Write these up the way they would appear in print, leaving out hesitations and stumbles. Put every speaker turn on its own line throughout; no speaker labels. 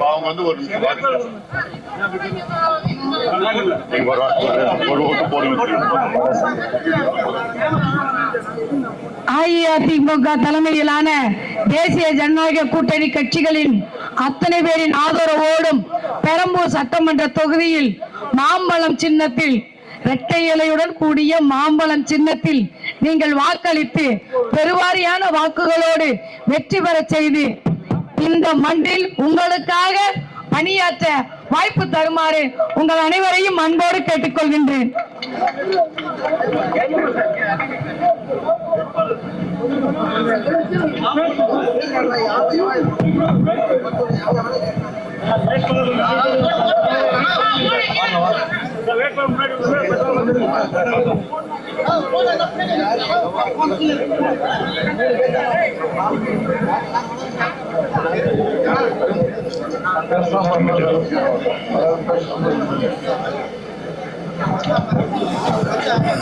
அவங்க வந்து ஒரு
அஇஅதிமுக தலைமையிலான தேசிய ஜனநாயக கூட்டணி கட்சிகளின் அத்தனை பேரின் ஆதரவோடும் பெரம்பூர் சட்டமன்ற தொகுதியில் மாம்பழம் சின்னத்தில் இரட்டை இலையுடன் கூடிய மாம்பழம் சின்னத்தில் நீங்கள் வாக்களித்து பெருவாரியான வாக்குகளோடு வெற்றி பெற செய்து இந்த மண்ணில் உங்களுக்காக பணியாற்ற வாய்ப்பு தருமாறு உங்கள் அனைவரையும் அன்போடு கேட்டுக்கொள்கின்றேன்.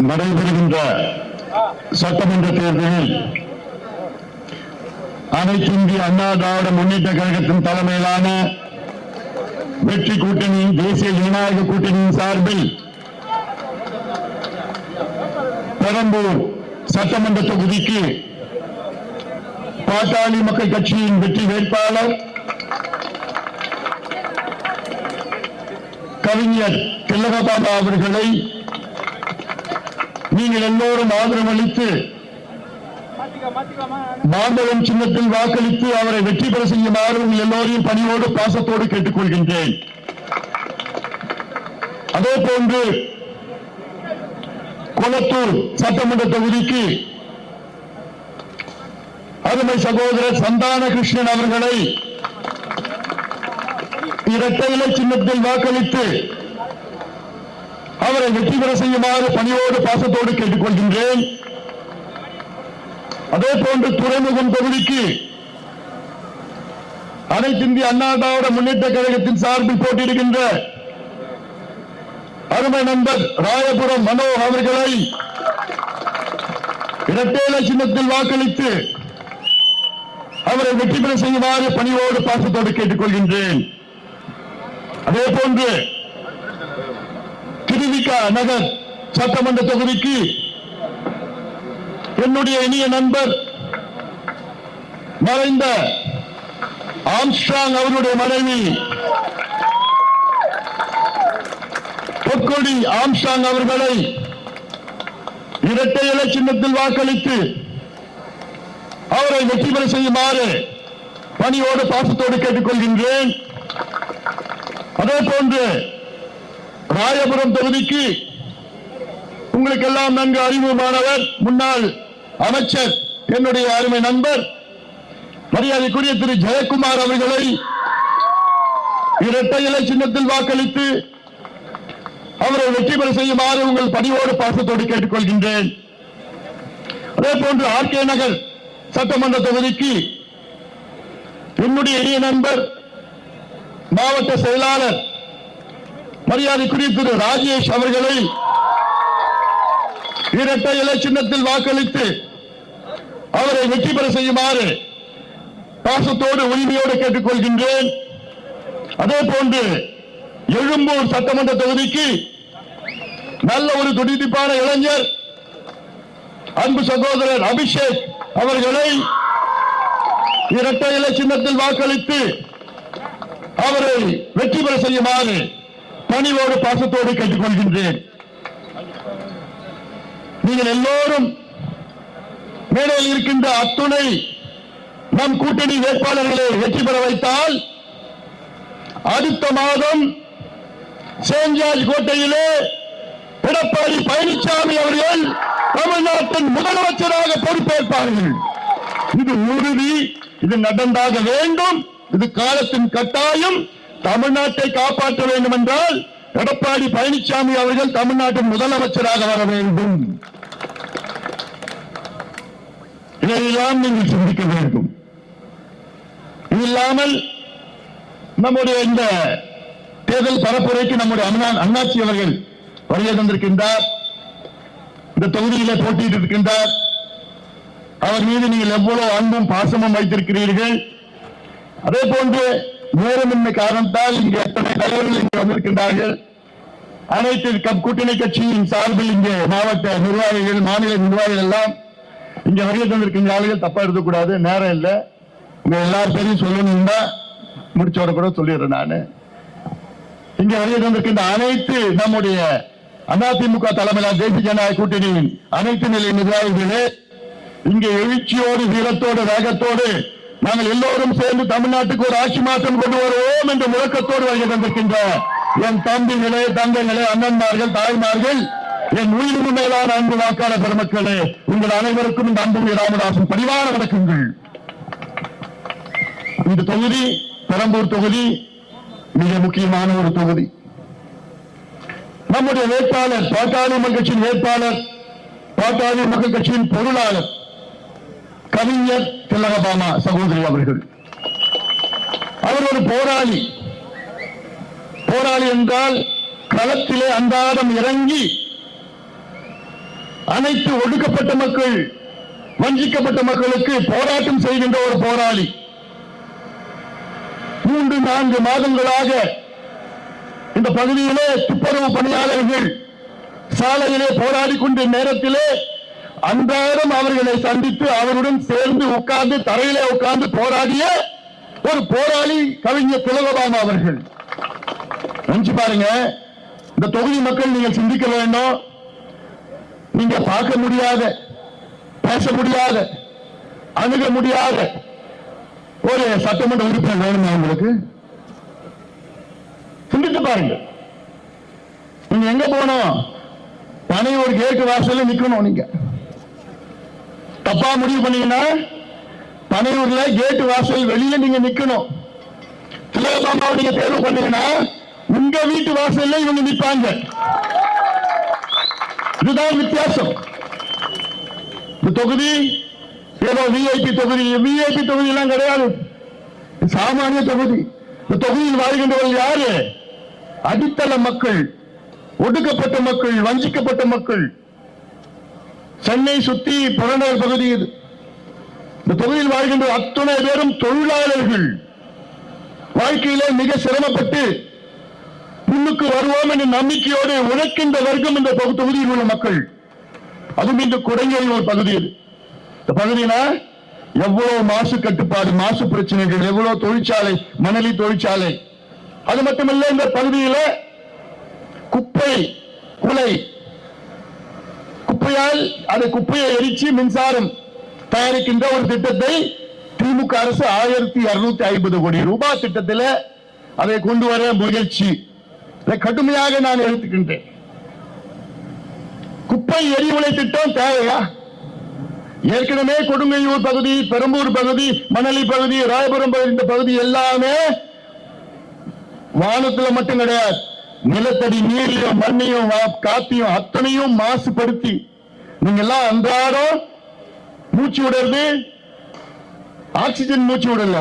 நடைபெறுகின்ற சட்டமன்ற தேர்தலில் அனைத்து இந்திய அண்ணா திராவிட முன்னேற்ற கழகத்தின் தலைமையிலான வெற்றி கூட்டணியின் தேசிய ஜனநாயக கூட்டணியின் சார்பில் பெரம்பூர் சட்டமன்ற தொகுதிக்கு பாட்டாளி மக்கள் கட்சியின் வெற்றி வேட்பாளர் கவிஞர் திலகபாபா அவர்களை நீங்கள் எல்லோரும் ஆதரவளித்து மாம்பழம் சின்னத்தில் வாக்களித்து அவரை வெற்றி பெற செய்யுமாறு உங்கள் எல்லோரையும் பணியோடு பாசத்தோடு கேட்டுக் கொள்கின்றேன். அதே போன்று கொளத்தூர் சட்டமன்ற தொகுதிக்கு அருமை சகோதரர் சந்தான கிருஷ்ணன் அவர்களை இரட்டை இலை சின்னத்தில் வாக்களித்து அவரை வெற்றி பெற செய்யுமாறு பணியோடு பாசத்தோடு கேட்டுக் கொள்கின்றேன். அதே போன்று துறைமுகம் தொகுதிக்கு அனைத்து இந்திய அண்ணா திராவிட முன்னேற்ற கழகத்தின் சார்பில் போட்டியிடுகின்ற அருமை நண்பர் ராயபுரம் மனோ அவர்களை இரட்டை இலை சின்னத்தில் வாக்களித்து அவரை வெற்றி பெற செய்யுமாறு பணியோடு பாசத்தோடு கேட்டுக் கொள்கின்றேன். அதே போன்று திருவிகா நகர் சட்டமன்ற தொகுதிக்கு என்னுடைய இனிய நண்பர் மறைந்த ஆம்ஸ்ட்ராங் அவருடைய மனைவி பொற்கொடி ஆம்ஸ்ட்ராங் அவர்களை இரட்டை இலை சின்னத்தில் வாக்களித்து அவரை வெற்றி பெற செய்யுமாறு பணியோடு பாசத்தோடு கேட்டுக் கொள்கின்றேன். அதே போன்று ராயபுரம் தொகுதிக்கு உங்களுக்கு எல்லாம் நன்கு அறிமுகமானவர் முன்னாள் அமைச்சர் என்னுடைய அருமை நண்பர் மரியாதைக்குரிய திரு ஜெயக்குமார் அவர்களை இரட்டை இலை சின்னத்தில் வாக்களித்து அவரை வெற்றி பெற செய்யுமாறு உங்கள் பணியோடு பாசத்தோடு கேட்டுக் கொள்கின்றேன். அதே போன்று ஆர்கே நகர் சட்டமன்ற தொகுதிக்கு என்னுடைய இனிய நண்பர் மாவட்ட செயலாளர் மரியாதைக்குரிய திரு ராஜேஷ் அவர்களை இரட்டை இலை சின்னத்தில் வாக்களித்து அவரை வெற்றி பெற செய்யுமாறு பாசத்தோடு உரிமையோடு கேட்டுக் கொள்கின்றேன். அதே போன்று எழும்பூர் சட்டமன்ற தொகுதிக்கு நல்ல ஒரு துடிப்பான இளைஞர் அன்பு சகோதரர் அபிஷேக் அவர்களை இரட்டை இலை சின்னத்தில் வாக்களித்து அவரை வெற்றி பெற செய்யுமாறு பணிவோடு பாசத்தோடு கேட்டுக் கொள்கின்றேன். நீங்கள் எல்லோரும் மேடையில் இருக்கின்ற அத்துணை நம் கூட்டணி வேட்பாளர்களை வெற்றி பெற வைத்தால் அடுத்த மாதம் சேஞ்சாஜ் கோட்டையிலே எடப்பாடி பழனிசாமி அவர்கள் தமிழ்நாட்டின் முதலமைச்சராக பொறுப்பேற்பார்கள். இது உறுதி, இது நடந்தாக வேண்டும். இது காலத்தின் கட்டாயம். தமிழ்நாட்டை காப்பாற்ற வேண்டும் என்றால் எடப்பாடி பழனிசாமி அவர்கள் தமிழ்நாட்டின் முதலமைச்சராக வர வேண்டும். இதையெல்லாம் நீங்கள் சிந்திக்க வேண்டும். இது இல்லாமல் நம்முடைய இந்த தேர்தல் பரப்புரைக்கு நம்முடைய அண்ணாச்சி அவர்கள் வருகை தந்திருக்கின்றார். இந்த தொகுதியிலே போட்டியிட்டு இருக்கின்றார். அவர் மீது நீங்கள் எவ்வளவு அன்பும் பாசமும் வைத்திருக்கிறீர்கள். அதே போன்று நேரமின்மை காரணத்தால் இங்கே எத்தனை தலைவர்கள் இங்கே வந்திருக்கின்றார்கள். அனைத்து கூட்டணி கட்சியின் சார்பில் இங்கே மாவட்ட நிர்வாகிகள், மாநில நிர்வாகிகள் எல்லாம் இங்க வருகை தந்திருக்கின்ற ஆளுகள் தப்பா எடுக்கக்கூடாது, நேரம் இல்லை. உங்க எல்லாரும் பேரையும் சொல்லணும்னா முடிச்சோட கூட சொல்லிடுறேன். நானு இங்க வருகை தந்திருக்கின்ற அனைத்து நம்முடைய அதிமுக தலைமையிலான தேசிய ஜனநாயக கூட்டணியின் அனைத்து நிலை நிர்வாகிகளே, இங்கே எழுச்சியோடு, வீரத்தோடு, வேகத்தோடு நாங்கள் எல்லோரும் சேர்ந்து தமிழ்நாட்டுக்கு ஒரு ஆட்சி மாற்றம் கொண்டு வருவோம் என்ற முழக்கத்தோடு வருகை தந்திருக்கின்ற என் தம்பிகளே, தங்கைகளே, அண்ணன்மார்கள், தாய்மார்கள், என் உயிருக்கு மேலான அன்பு வாக்காளர் பெருமக்களே, உங்கள் அனைவருக்கும் இந்த அன்பு ராமதாசன் பணிவான வணக்கங்கள். இந்த தொகுதி பெரம்பூர் தொகுதி மிக முக்கியமான ஒரு தொகுதி. நம்முடைய வேட்பாளர், பாட்டாளி மக்கள் கட்சியின் வேட்பாளர், பாட்டாளி மக்கள் கட்சியின் பொருளாளர் கவிஞர் திலகபாமா சகோதரி அவர்கள். அவர் ஒரு போராளி. போராளி என்றால் களத்திலே அன்றாடம் இறங்கி அனைத்து ஒடுக்கப்பட்ட மக்கள், வஞ்சிக்கப்பட்ட மக்களுக்கு போராட்டம் செய்கின்ற ஒரு போராளி. 3-4 மாதங்களாக இந்த பகுதியிலே துப்புரவு பணியாளர்கள் சாலையிலே போராடி கொண்ட நேரத்திலே அன்றாடம் அவர்களை சந்தித்து அவருடன் சேர்ந்து உட்கார்ந்து தரையிலே உட்கார்ந்து போராடிய ஒரு போராளி கவிஞர் திலகபாமா அவர்கள். நினைச்சு பாருங்க, இந்த தொகுதி மக்கள் நீங்கள் சிந்திக்க வேண்டும். நீங்க பார்க்க முடியாத, பேச முடியாத, அணுக முடியாத ஒரு சட்டமன்ற உறுப்பினர் வேணுமா உங்களுக்கு? சிந்தித்து பாருங்க. நீங்க எங்க போனோம்? பனையூர் கேட்டு வாசல்ல நிக்கணும். நீங்க தப்பா முடிவு பண்ணீங்கன்னா பனையூர்ல கேட்டு வாசல் வெளியில நீங்க நிக்கணும். திலகபாமாவை நீங்க தேர்வு பண்ணீங்கன்னா உங்க வீட்டு வாசல்ல இவங்க நிற்பாங்க. இதுதான் வித்தியாசம். இந்த தொகுதி ஏதோ விஐபி தொகுதி, விஐபி தொகுதி எல்லாம் கிடையாது, சாமானிய தொகுதி. இந்த தொகுதியில் வாழ்கின்றவர்கள் யாரு? அடித்தள மக்கள், ஒடுக்கப்பட்ட மக்கள், வஞ்சிக்கப்பட்ட மக்கள். சென்னை சுத்தி புறநகர் பகுதி இது. இந்த தொகுதியில் வாழ்கின்ற அத்துணை பேரும் தொழிலாளர்கள். வாழ்க்கையிலே மிக சிரமப்பட்டு முன்னுக்கு வருவோம் என்ற நம்பிக்கையோடு உழைக்கின்ற வர்க்கம் இந்த தொகுதியில் உள்ள மக்கள். அதுவும் இந்த குடங்கில் ஒரு பகுதி. இந்த பகுதியில எவ்வளவு மாசு கட்டுப்பாடு, மாசு பிரச்சனைகள், எவ்வளவு தொழிற்சாலை, மணலி தொழிற்சாலை. அது மட்டுமல்ல, இந்த பகுதியில குப்பை குலை, குப்பையால் அந்த குப்பையை எரிச்சு மின்சாரம் தயாரிக்கின்ற ஒரு திட்டத்தை திமுக அரசு 1250 கோடி ரூபாய் திட்டத்தில் அதை கொண்டு வர முயற்சி கடுமையாக நான் எடுத்துக்கின்றேன். குப்பை எரிவுலை திட்டம் தேவையா? ஏற்கனவே கொடுங்கையூர் பகுதி, பெரம்பூர் பகுதி, மணலி பகுதி, ராயபுரம் பகுதி, இந்த பகுதி எல்லாமே வானத்தில் மட்டும் கிடையாது, நிலத்தடி நீரையும் மண்ணையும் காத்தையும் அத்தனையும் மாசுபடுத்தி நீங்க எல்லாம் அன்றாடம் மூச்சு விடுறது ஆக்சிஜன் மூச்சு விடல.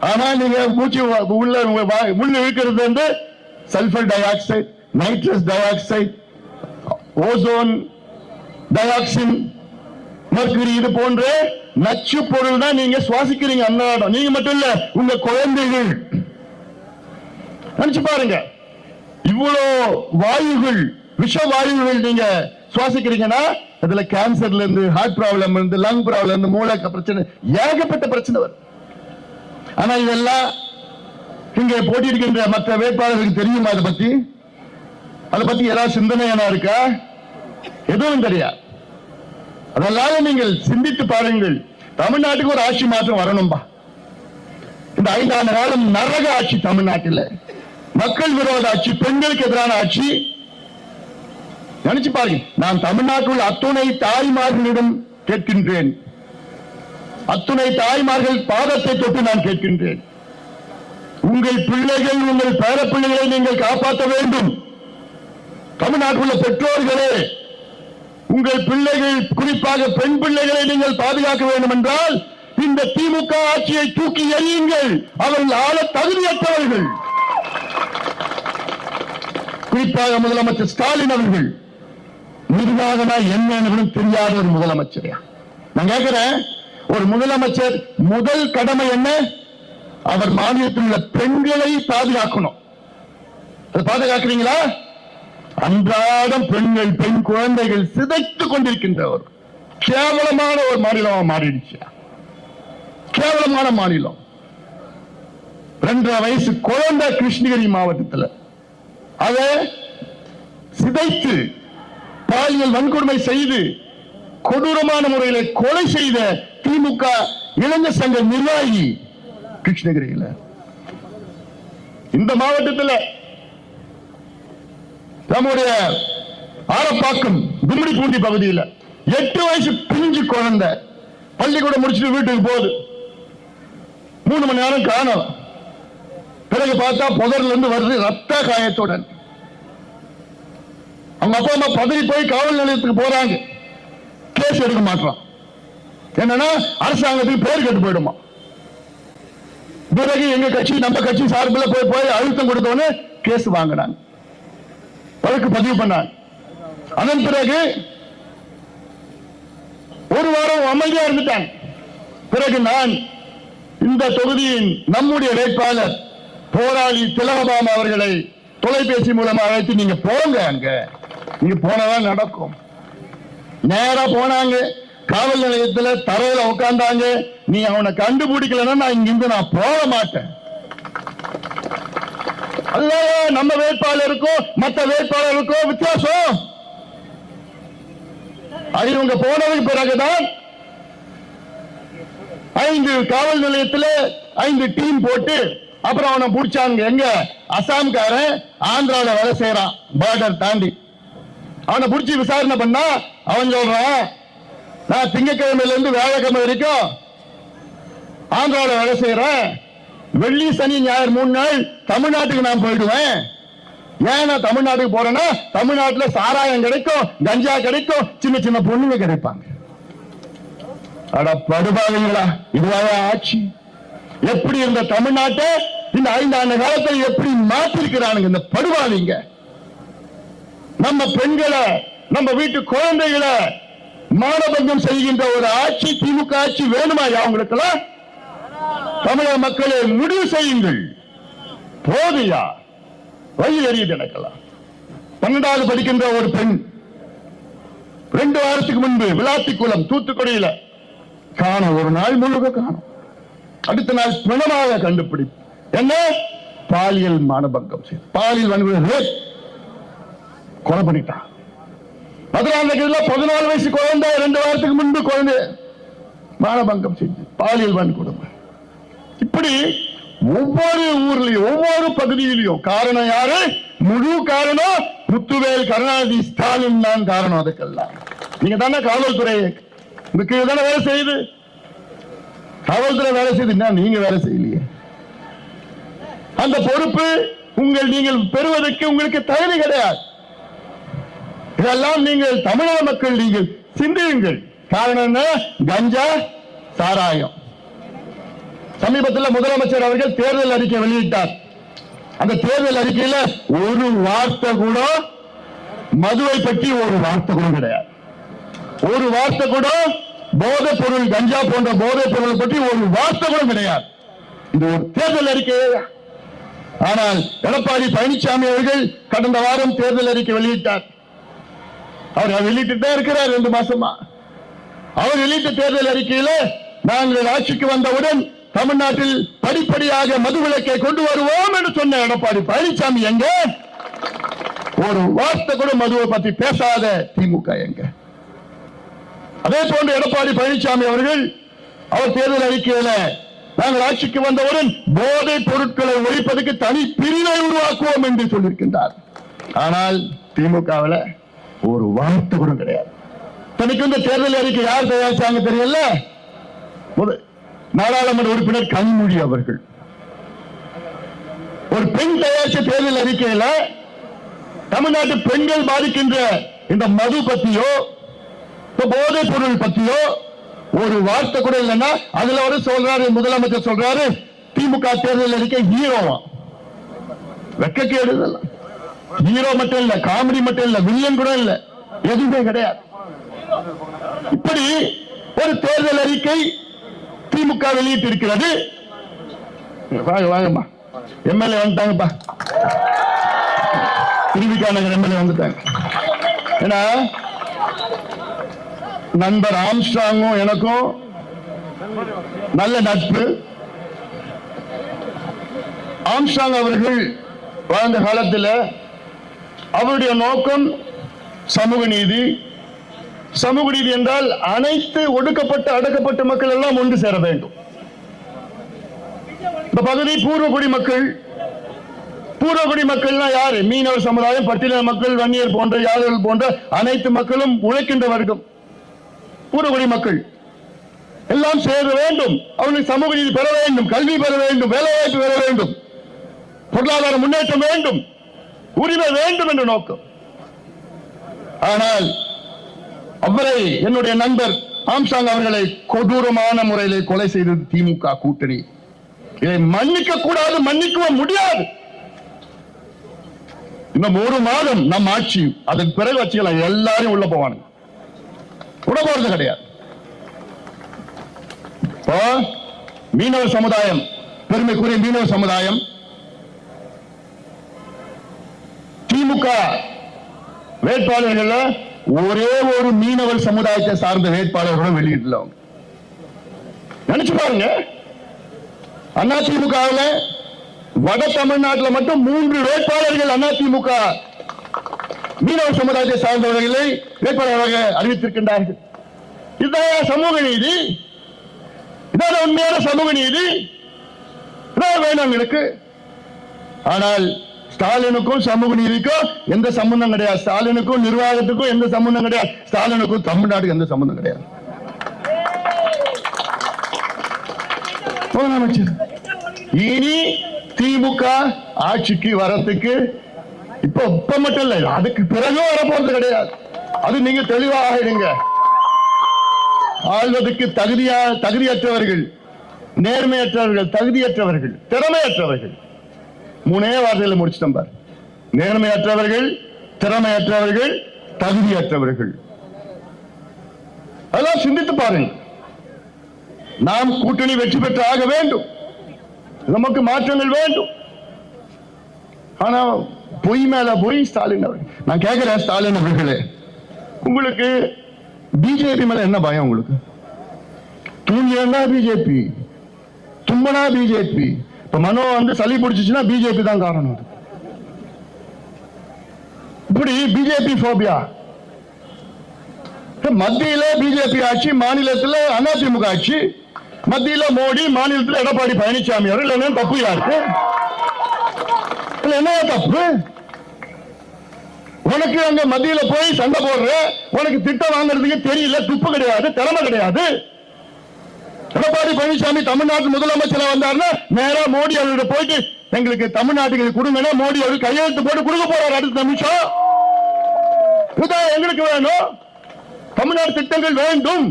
ஆனா நீங்க மூச்சு உள்ள இருக்கிறது வந்து sulphur di oxide, nitrous di oxide, ozone dioxin, Mercury, இது போன்ற நச்சு பொருள் தான் நீங்க சுவாசிக்கிறீங்க அன்றாடம். நீங்க மட்டும் இல்ல, உங்க குழந்தைகள். நினைச்சு பாருங்க, இவ்வளவு வாயுகள், விஷ வாயுகள் நீங்க சுவாசிக்கிறீங்கன்னா அதுல கேன்சர்ல இருந்து, ஹார்ட் ப்ராப்ளம் இருந்து, லங் ப்ராப்ளம் இருந்து, மூளை பிரச்சனை, ஏகப்பட்ட பிரச்சனை வரும். ஆனா இதெல்லாம் இங்க போட்டியிருக்கின்ற மற்ற வேட்பாளர்களுக்கு தெரியுமா? அதை பத்தி ஏதாவது சிந்தனை என்ன இருக்கா? எதுவும் தெரியாது. அதெல்லாம் நீங்கள் சிந்தித்து பாருங்கள். தமிழ்நாட்டுக்கு ஒரு ஆட்சி மாற்றம் வரணும்பா. இந்த 5 ஆண்டு காலம் நரக ஆட்சி தமிழ்நாட்டில், மக்கள் விரோத ஆட்சி, பெண்களுக்கு எதிரான ஆட்சி. நினைச்சு பாருங்க. நான் தமிழ்நாட்டில் அத்துணை தாய்மார்களிடம் கேட்கின்றேன், அத்துணை தாய்மார்கள் பாதத்தை தொட்டு நான் கேட்கின்றேன். உங்கள் பிள்ளைகள், உங்கள் பேர பிள்ளைகளை நீங்கள் காப்பாற்ற வேண்டும். தமிழ்நாட்டில் உள்ள பெற்றோர்களே, உங்கள் பிள்ளைகள், குறிப்பாக பெண் பிள்ளைகளை நீங்கள் பாதுகாக்க வேண்டும் என்றால் இந்த திமுக ஆட்சியை தூக்கி எறியுங்கள். அவர்கள் ஆள தகுதியற்றவர்கள். குறிப்பாக முதலமைச்சர் ஸ்டாலின் அவர்கள் நிர்வாகனா என்னன்னு தெரியாத ஒரு முதலமைச்சர். நான் கேட்கிறேன், ஒரு முதலமைச்சர் முதல் கடமை என்ன? அவர் மாநிலத்தில் உள்ள பெண்களை பாதுகாக்கணும். பாதுகாக்கிறீங்களா? அன்றாடம் பெண்கள், பெண் குழந்தைகள் சிதைத்துக் கொண்டிருக்கின்ற ஒரு கேவலமான ஒரு மாநிலமா மாறிடுச்சு. கேவலமான மாநிலம். 2.5 வயசு குழந்தை கிருஷ்ணகிரி மாவட்டத்தில் அதை சிதைத்து பாலியல் வன்கொடுமை செய்து கொடூரமான முறையில் கொலை செய்த திமுக இளைஞர் சங்க நிர்வாகி கிருஷ்ணகிரியில். இந்த மாவட்டத்தில் நம்முடைய ஆரப்பாக்கம் கும்மிடிப்பூண்டி பகுதியில் 8 வயசு பிஞ்சு குழந்தை பள்ளிக்கூடம் முடிச்சுட்டு வீட்டுக்கு போகுது. 3 மணி நேரம் காணோம். பிறகு பார்த்தா புதர்ல இருந்து வருது ரத்த காயத்துடன். அவங்க அப்பா அம்மா பதறி போய் காவல் நிலையத்துக்கு போறாங்க. கேஸ் எடுக்க மாட்டான். என்னன்னா அரசாங்கத்துக்கு பேர் கெட்டு போயிடுமா. பிறகு எங்க கட்சி, நம்ம கட்சி சார்பில் போய் அழுத்தம் கொடுத்தவொன்னு கேஸ் வாங்கினாங்க, வழக்கு பதிவு பண்ணாங்க. அதன் பிறகு ஒரு வாரம் அமைதியா இருந்துட்டாங்க. பிறகு நான் இந்த தொகுதியின் நம்முடைய வேட்பாளர் போராளி திலகபாமா அவர்களை தொலைபேசி மூலமாக அழைத்து, நீங்க போங்க, அங்க நீங்க போனதான் நடக்கும். நேரா போனாங்க. காவல் நிலையத்தில் தரையில உட்கார்ந்தாங்க. நீ அவனை கண்டுபிடிக்கலன்னா நான் இங்கிருந்து நான் போக மாட்டேன். அதுதான் நம்ம வேட்பாளருக்கும் மற்ற வேட்பாளருக்கும் வித்தியாசம். இவங்க போனதுக்கு பிறகுதான் 5 காவல் நிலையத்தில் 5 டீம் போட்டு அப்புறம் அவனை பிடிச்சாங்க. எங்க அசாம்காரன் ஆந்திரால வேலை செய்யறான், பார்டர் தாண்டி. அவனை பிடிச்சி விசாரணை பண்ணா அவன் சொல்றான், நான் திங்கட்கிழமையில இருந்து வியாழக்கிழமை வரைக்கும் ஆந்திரால வேலை செய்யறேன். வெள்ளி சனி ஞாயிறு 3 நாள் தமிழ்நாட்டுக்கு நான் போயிடுவேன். ஏன் நான் தமிழ்நாட்டுக்கு போறேன்னா தமிழ்நாட்டுல சாராயம் கிடைக்கும், கஞ்சா கிடைக்கும், சின்ன சின்ன பொண்ணுங்க கிடைப்பாங்க. அட படுபாவீங்களா, இதுவாக ஆட்சி? எப்படி இந்த தமிழ்நாட்டை இந்த 5 ஆண்டு காலத்தில் எப்படி மாற்றிருக்கிறானுங்க இந்த படுபாவீங்க. நம்ம பெண்களை, நம்ம வீட்டு குழந்தைகளை மானபங்கம் செய்கின்ற ஒரு ஆட்சி திமுக ஆட்சி வேணுமா? அவங்களுக்கெல்லாம் தமிழக மக்களை முடிவு செய்யுங்கள். போதியா வயது எறியது எனக்கெல்லாம். 12வது படிக்கின்ற ஒரு பெண் 2 வாரத்துக்கு முன்பு விளாத்திக்குளம் தூத்துக்குடியில காணும். ஒரு நாள் முழுக்க காணும். அடுத்த நாள் பிணமாக கண்டுபிடி. என்ன? பாலியல் மானபங்கம் செய்து, பாலியல் வன்கொடுமை கொலை பண்ணிட்டான். 14 வயசு குழந்தை 2 வாரத்துக்கு முன்பு குழந்தை மானபங்கம் செய்து பாலியல் வன்கொடுமை. இப்படி ஒவ்வொரு ஊர்லயும் ஒவ்வொரு பகுதியிலையும். காரணம் யாரு? முழு காரணம் முத்துவேல் கருணாநிதி ஸ்டாலின் தான் காரணம். அதுக்கெல்லாம் நீங்க தானே காவல்துறை உங்களுக்கு தானே வேலை செய்யுது. காவல்துறை வேலை செய்யுதுன்னா நீங்க வேலை செய்யலையே. அந்த பொறுப்பு நீங்கள் பெறுவதற்கு உங்களுக்கு தகுதி கிடையாது. இதெல்லாம் நீங்கள் தமிழக மக்கள் நீங்கள் சிந்தியுங்கள். காரணம் என்ன? கஞ்சா, சாராயம். சமீபத்தில் முதலமைச்சர் அவர்கள் தேர்தல் அறிக்கை வெளியிட்டார். அந்த தேர்தல் அறிக்கையில ஒரு வார்த்தை கூட மதுவை பற்றி ஒரு வார்த்தை கூட கிடையாது. ஒரு வார்த்தை கூட போதைப் பொருள், கஞ்சா போன்ற போதைப் பொருளை பற்றி ஒரு வார்த்தை கூட கிடையாது. இது ஒரு தேர்தல் அறிக்கை. ஆனால் எடப்பாடி பழனிசாமி அவர்கள் கடந்த வாரம் தேர்தல் அறிக்கை வெளியிட்டார். அவர் வெளியிட்டு இருக்கிறார் 2 மாசமா. அவர் வெளியிட்ட தேர்தல் அறிக்கையில நாங்கள் ஆட்சிக்கு வந்தவுடன் தமிழ்நாட்டில் படிப்படியாக மதுவிலக்கை கொண்டு வருவோம் என்று சொன்ன எடப்பாடி பழனிசாமி எங்க? ஒரு வார்த்தை கூட மதுவை பற்றி பேசாத திமுக எங்க? அதே போன்று எடப்பாடி பழனிசாமி அவர்கள் அவர் தேர்தல் அறிக்கையில நாங்கள் ஆட்சிக்கு வந்தவுடன் போதைப் பொருட்களை ஒழிப்பதற்கு தனி பிரிவை உருவாக்குவோம் என்று சொல்லியிருக்கின்றார். ஆனால் திமுகவில் ஒரு வார்த்தை கூட கிடையாது. தனக்கு இந்த தேர்தல் அறிக்கை யார் தயாரிச்சாங்க தெரியல? நாடாளுமன்ற உறுப்பினர் கனிமொழி அவர்கள். ஒரு பெண் தயாரிச்ச தேர்தல் அறிக்கையில தமிழ்நாட்டு பெண்கள் பாதிக்கின்ற இந்த மது பத்தியோ போதைப் பொருள் பத்தியோ ஒரு வார்த்தை கூட இல்லைன்னா அதுல ஒரு சொல்றாரு, முதலமைச்சர் சொல்றாரு திமுக தேர்தல் அறிக்கை ஹீரோவா. வெக்கக்கேடு. ஹீரோ மட்டும் இல்ல, காமெடி மட்டும் இல்ல, வில்லன் கூட இல்ல, எதுவுமே கிடையாது. இப்படி ஒரு தேர்தல் அறிக்கை திமுக வெளியிட்டிருக்கிறது. வாங்க வாங்கம்மா, எம்எல்ஏ வந்துட்டாங்கப்பா, திருவிக்கா நகர் எம்எல்ஏ வந்துட்டாங்க. ஏன்னா நண்பர் ஆம்ஸ்ட்ராங்கும் எனக்கும் நல்ல நட்பு. ஆம்ஸ்ட்ராங் அவர்கள் வாழ்ந்த காலத்தில் அவருடைய நோக்கம் சமூக நீதி. சமூக நீதி என்றால் அனைத்து ஒடுக்கப்பட்ட அடக்கப்பட்ட மக்கள் எல்லாம் ஒன்று சேர வேண்டும். இந்த பகுதி பூர்வகுடி மக்கள். பூர்வகுடி மக்கள்னா யாரு? மீனவர் சமுதாயம், பட்டியலின மக்கள், வன்னியர் போன்ற, யாதவர்கள் போன்ற அனைத்து மக்களும் உழைக்கின்ற வர்க்கம் பூர்வகுடி மக்கள் எல்லாம் சேர வேண்டும். அவர்களுக்கு சமூக நீதி பெற வேண்டும், கல்வி பெற வேண்டும், வேலைவாய்ப்பு பெற வேண்டும், பொருளாதார முன்னேற்றம் வேண்டும், உரிமை வேண்டும் என்ற நோக்கம். ஆனால் அவரை, என்னுடைய நண்பர் ஆம்ஸ்ட்ராங் அவர்களை கொடூரமான முறையில் கொலை செய்தது திமுக கூட்டணி. இதை மன்னிக்க கூடாது, மன்னிக்கவும் முடியாது. இன்னும் ஒரு மாதம் நம் ஆட்சி, அதன் பிறகு வச்சுக்கலாம், எல்லாரும் உள்ள போவானுங்க, உள்ள போறது கிடையாது. மீனவர் சமுதாயம், பெருமைக்குரிய மீனவர் சமுதாயம் திமுக வேட்பாளர்கள் ஒரே ஒரு மீனவர் சமுதாயத்தை சார்ந்த வேட்பாளர்களும் வெளியிடல. நினைச்சு பாருங்க, அதிமுக வட தமிழ்நாட்டில் மட்டும் 3 வேட்பாளர்கள் அதிமுக மீனவர் சமுதாயத்தை சார்ந்தவர்களை வேட்பாளராக அறிவித்திருக்கின்றார்கள். இதுதான் சமூக நீதி, இதான் உண்மையான சமூக நீதி, இதான் வேணும் எங்களுக்கு. ஆனால் ஸ்டாலினுக்கும் சமூக நீதிக்கும் எந்த சம்பந்தம் கிடையாது. ஸ்டாலினுக்கும் நிர்வாகத்துக்கும் எந்த சம்பந்தம் கிடையாது. ஸ்டாலினுக்கும் தமிழ்நாட்டுக்கு எந்த சம்பந்தம் கிடையாது. முதலமைச்சர் இனி திமுக ஆட்சிக்கு வரத்துக்கு இப்ப மட்டும் இல்லை, அதுக்கு பிறகு வரப்போறது கிடையாது. அது நீங்க தெளிவாக ஆகிடுங்க. ஆள்வதற்கு தகுதியற்றவர்கள், நேர்மையற்றவர்கள், தகுதியற்றவர்கள், திறமையற்றவர்கள். 3 வார்த்தைகளை முடிச்சிட்டோம் பார். நேர்மையற்றவர்கள், திறமையற்றவர்கள், தகுதியற்றவர்கள். அதெல்லாம் சிந்தித்து பாருங்க. நாம் கூட்டணி வெற்றி பெற்று ஆக வேண்டும், நமக்கு மாற்றங்கள் வேண்டும். ஆனா பொய் மேல பொய். ஸ்டாலின் அவர்கள், நான் கேட்கிறேன், ஸ்டாலின் அவர்களே, உங்களுக்கு பிஜேபி மேல என்ன பயம்? உங்களுக்கு தூங்கினா பிஜேபி, தும்பனா பிஜேபி. இப்ப மனோ சளி பிடிச்சிச்சுன்னா பிஜேபி தான் காரணம். இப்படி பிஜேபி போபியா. மத்தியில பிஜேபி ஆட்சி, மாநிலத்தில் அதிமுக ஆட்சி. மத்தியில மோடி, மாநிலத்தில் எடப்பாடி பழனிசாமி அவர்கள். என்ன தப்பு யாருக்கு? என்ன தப்பு? உனக்கு அங்க மத்தியில போய் சண்டை போடுற, உனக்கு திட்டம் வாங்குறதுக்கு தெரியல, துப்பு கிடையாது, திறமை கிடையாது. எடப்பாடி பழனிசாமி தமிழ்நாட்டு முதலமைச்சர் வந்தாருன்னா நேரா மோடி அவர்கிட்ட போயிட்டு எங்களுக்கு தமிழ்நாட்டுக்கு கொடுங்கன்னா மோடி அவர் கையெழுத்து போட்டு கொடுக்க போறாரு அடுத்த நிமிஷம். இதுதான் எங்களுக்கு வேணும். தமிழ்நாடு திட்டங்கள் வேண்டும்.